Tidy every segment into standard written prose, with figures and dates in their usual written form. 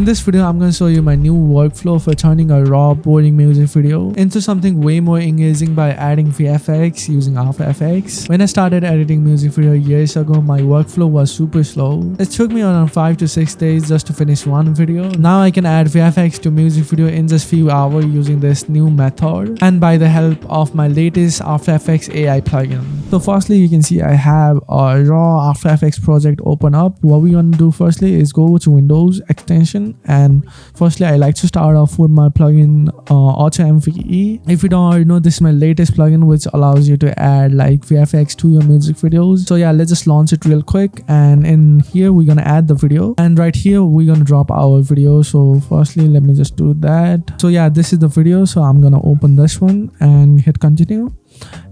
in this video, I'm gonna show you my new workflow for turning a raw boring music video into something way more engaging by adding VFX using AutoFX. When I started editing music video years ago, my workflow was super slow. It took me around 5 to 6 days just to finish one video. Now I can add VFX to music video in just few hours using this new method and by the help of my latest AutoFX AI plugin. So firstly, you can see I have a raw AutoFX project open up. What we want to do firstly is go to Windows extension, and firstly I like to start off with my plugin Auto-MVE. If you don't already know, this is my latest plugin which allows you to add like VFX to your music videos. So yeah, let's just launch it real quick, and in here we're gonna add the video, and right here we're gonna drop our video. So firstly, let me just do that. So yeah, this is the video, so I'm gonna open this one and hit continue.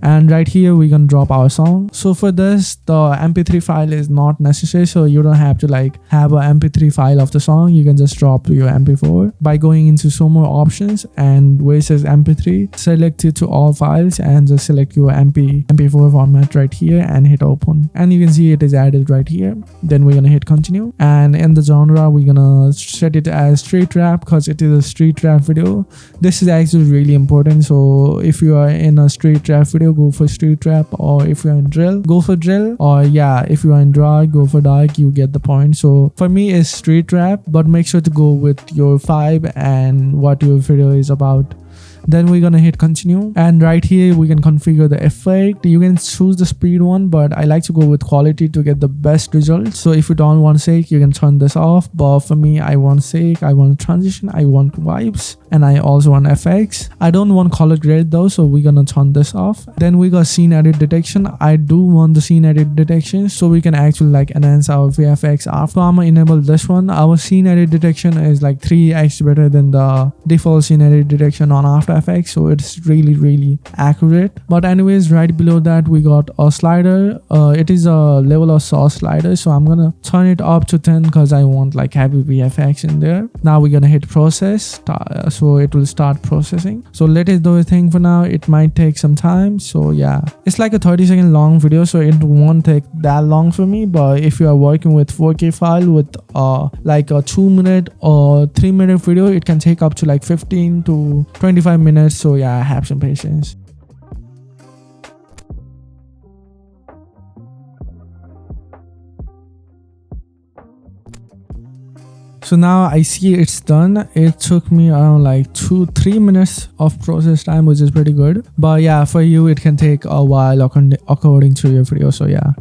And right here we're gonna drop our song. So for this, the mp3 file is not necessary, so you don't have to like have a mp3 file of the song. You can just drop your mp4 by going into some more options, and where it says mp3, select it to all files and just select your mp4 format right here and hit open, and you can see it is added right here. Then we're gonna hit continue, and in the genre we're gonna set it as street rap because it is a street rap video. This is actually really important. So if you are in a street rap video, go for street rap, or if you're in drill, go for drill, or yeah, if you are in dark, go for dark. You get the point. So for me it's street rap, but make sure to go with your vibe and what your video is about. Then we're gonna hit continue, and right here we can configure the effect. You can choose the speed one, but I like to go with quality to get the best results. So if you don't want shake, you can turn this off, but for me I want shake, I want transition, I want vibes, and I also want FX. I don't want color grade though, so we're gonna turn this off. Then we got scene edit detection. I do want the scene edit detection so we can actually like enhance our VFX after. I'm gonna enable this one. Our scene edit detection is like 3x better than the default scene edit detection on After Effects, so it's really accurate. But anyways, right below that we got a slider. It is a level of sauce slider, so I'm gonna turn it up to 10 because I want like heavy VFX in there. Now we're gonna hit process, so it will start processing. So let it do a thing for now. It might take some time. So yeah, it's like a 30-second long video, so it won't take that long for me. But if you are working with 4K file with like a 2-minute or 3-minute video, it can take up to like 15 to 25 minutes. So yeah, have some patience. So now I see it's done. It took me around like 2-3 minutes of process time, which is pretty good. But yeah, for you it can take a while according to your video. So yeah.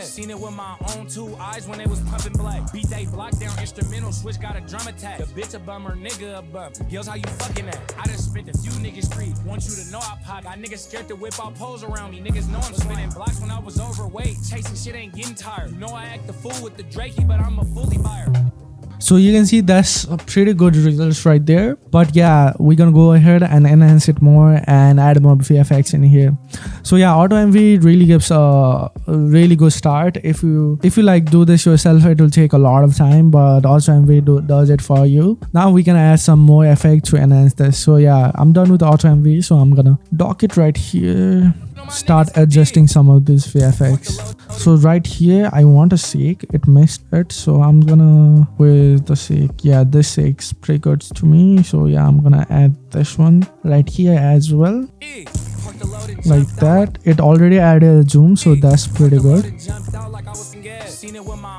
Seen it with my own 2 eyes when they was pumping black. Beat they block down instrumental, switch got a drum attack. The bitch a bummer, nigga a bum. Girls, how you fucking at? I done spent a few niggas street. Want you to know I pop. Got niggas scared to whip out poles around me. Niggas know I'm spinning blocks when I was overweight. Chasing shit ain't getting tired. You know I act the fool with the Drakey, but I'm a fully buyer. So you can see that's a pretty good results right there. But yeah, we're gonna go ahead and enhance it more and add more VFX in here. So yeah, Auto-MVE really gives a really good start. If you like do this yourself, it will take a lot of time, but Auto-MVE does it for you. Now we can add some more effect to enhance this. So yeah, I'm done with Auto-MVE, so I'm gonna dock it right here. Start adjusting some of this VFX. So right here I want a shake, it missed it, so I'm gonna, where's the shake? Yeah, this shake's pretty good to me, so yeah, I'm gonna add this one right here as well, like that. It already added a zoom, so that's pretty good.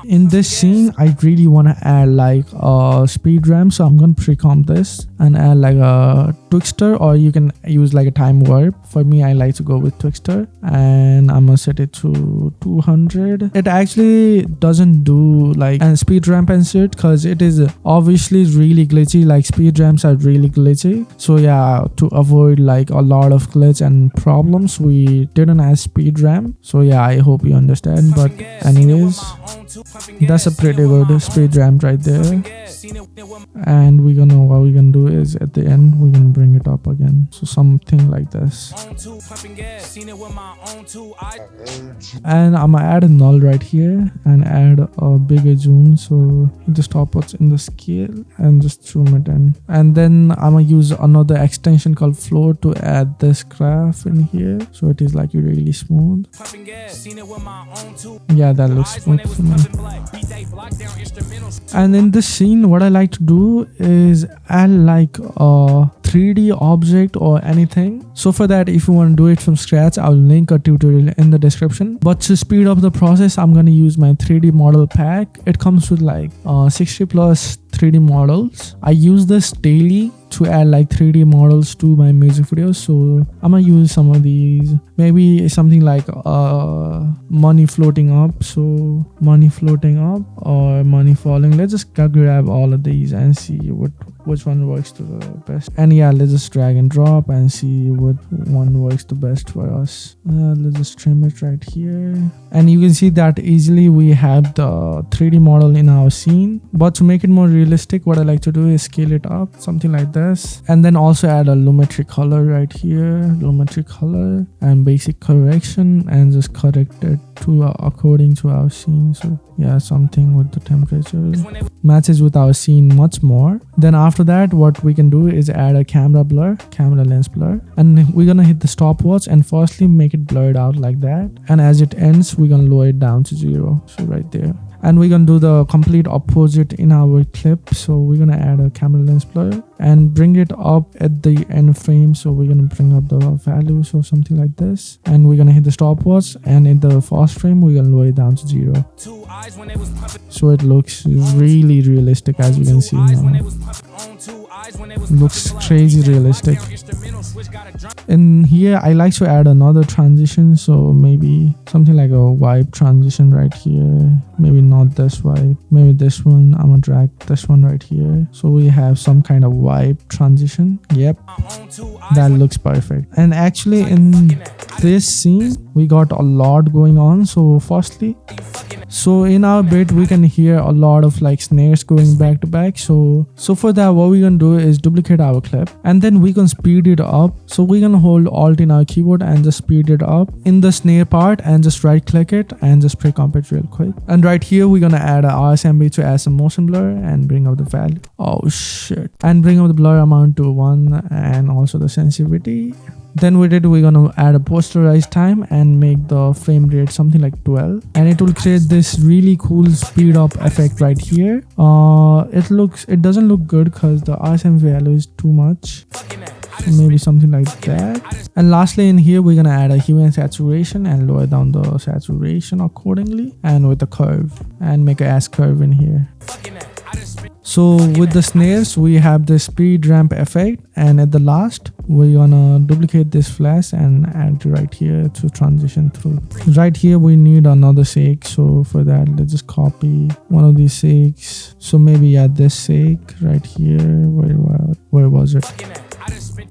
In this scene I really want to add like a speed ramp, so I'm gonna pre-comp this and add like a Twixter, or you can use like a time warp. For me, I like to go with Twixter, and I'm gonna set it to 200. It actually doesn't do like a speed ramp and shit because it is obviously really glitchy. Like speed ramps are really glitchy, so yeah, to avoid like a lot of glitch and problems, we didn't add speed ramp. So yeah, I hope you understand. But anyways, that's a pretty good speed ramp right there. And what we're gonna do do is at the end we're gonna bring it up again, so something like this. And I'm gonna add a null right here and add a bigger zoom, so hit the stopwatch in the scale and just zoom it in. And then I'm gonna use another extension called flow to add this graph in here, so it is like really smooth. Yeah, that looks smooth for me. And in this scene, what I like to do is add like a 3D object or anything. So for that, if you want to do it from scratch, I'll link a tutorial in the description. But to speed up the process, I'm going to use my 3D model pack. It comes with like 60 plus 3D models. I use this daily to add like 3D models to my music videos, so I'm gonna use some of these. Maybe something like money floating up, so money floating up or money falling. Let's just grab all of these and see which one works the best. And yeah, let's just drag and drop and see what one works the best for us. Let's just trim it right here, and you can see that easily we have the 3D model in our scene. But to make it more realistic, what I like to do is scale it up, something like this, and then also add a lumetri color right here, lumetri color and basic correction, and just correct it to according to our scene. So yeah, something with the temperature matches with our scene much more. Then after that, what we can do is add a camera lens blur, and we're gonna hit the stopwatch and firstly make it blurred out like that, and as it ends we're gonna lower it down to 0, so right there. And we're gonna do the complete opposite in our clip, so we're gonna add a camera lens blur and bring it up at the end frame, so we're gonna bring up the value, so something like this, and we're gonna hit the stopwatch, and in the first frame we're gonna lower it down to 0, so it looks really realistic. As you can see now, it looks crazy realistic. In here I like to add another transition, so maybe something like a wipe transition right here. Maybe not this wipe, maybe this one. I'm gonna drag this one right here, so we have some kind of wipe transition. Yep, that looks perfect. And actually in this scene we got a lot going on. So firstly, so in our bit we can hear a lot of like snares going back to back. So for that, what we're gonna do is duplicate our clip, and then we can speed it up. So we're gonna hold Alt in our keyboard and just speed it up in the snare part, and just right click it and just pre-comp it real quick. And right here we're gonna add a RSMB to add some motion blur and bring up the value. Oh shit. And bring up the blur amount to 1 and also the sensitivity. Then we're gonna add a posterized time and make the frame rate something like 12, and it will create this really cool speed up effect right here. It doesn't look good because the RSM value is too much, so maybe something like that. And lastly, in here we're gonna add a hue and saturation and lower down the saturation accordingly, and with a curve, and make a S curve in here. So with the snares we have the speed ramp effect, and at the last we're gonna duplicate this flash and add right here to transition through. Right here we need another sake, so for that let's just copy one of these sakes. So maybe yeah, this sake right here. Where was it?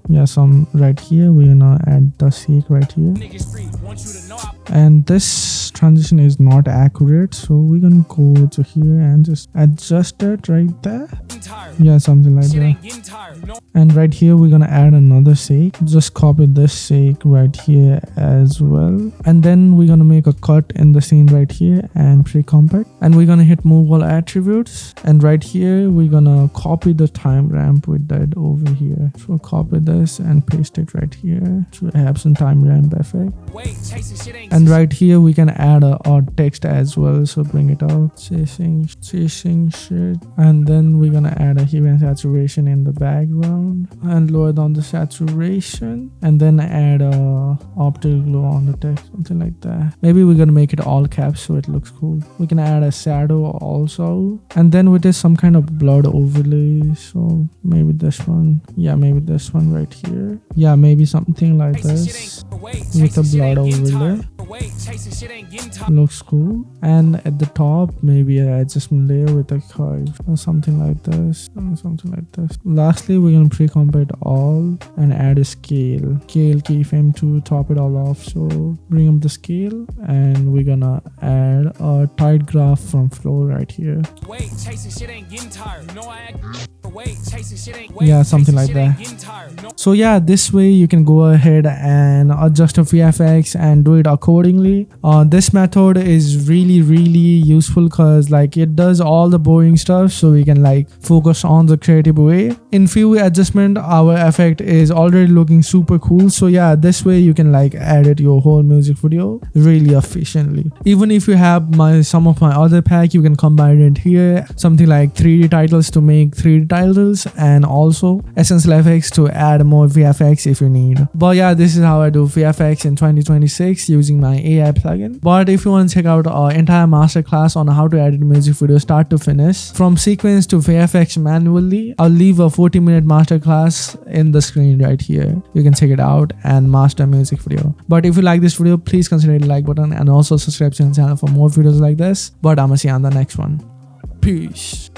Yeah, some right here. We're gonna add the sake right here, and this transition is not accurate, so we're gonna go to here and just adjust it right there. Yeah, something like that. And right here we're gonna add another sake. Just copy this sake right here as well, and then we're gonna make a cut in the scene right here and pre-comp it, and we're gonna hit move all attributes, and right here we're gonna copy the time ramp we did over here. So copy this and paste it right here to have some time ramp effect. And right here we can add a text as well, so bring it out, chasing shit, and then we're gonna add a hue and saturation in the background and lower down the saturation, and then add a optical glow on the text, something like that. Maybe we're gonna make it all caps so it looks cool. We can add a shadow also, and then with this some kind of blurred overlay, so maybe this one. Yeah, maybe this one right here. Yeah, maybe something like this with a blurred overlay. Looks cool. And at the top maybe an adjustment layer with a curve or something like this, Lastly, we're gonna pre-comp it all and add a scale keyframe to top it all off. So bring up the scale, and we're gonna add a tight graph from flow right here. Yeah, something like that. So yeah, this way you can go ahead and adjust your VFX and do it accordingly. This method is really useful because like it does all the boring stuff, so we can like focus on the creative way. In few adjustment, our effect is already looking super cool. So yeah, this way you can like edit your whole music video really efficiently. Even if you have some of my other pack, you can combine it here, something like 3D titles to make 3D titles, and also essential effects to add more VFX if you need. But yeah, this is how I do VFX in 2026 using my AI plugin. But if you want to check out our entire masterclass on how to edit music video start to finish from sequence to VFX manually, I'll leave a 40-minute masterclass in the screen right here. You can check it out and master music video. But if you like this video, please consider hitting the like button and also subscribe to the channel for more videos like this. But I'ma see you on the next one. Peace.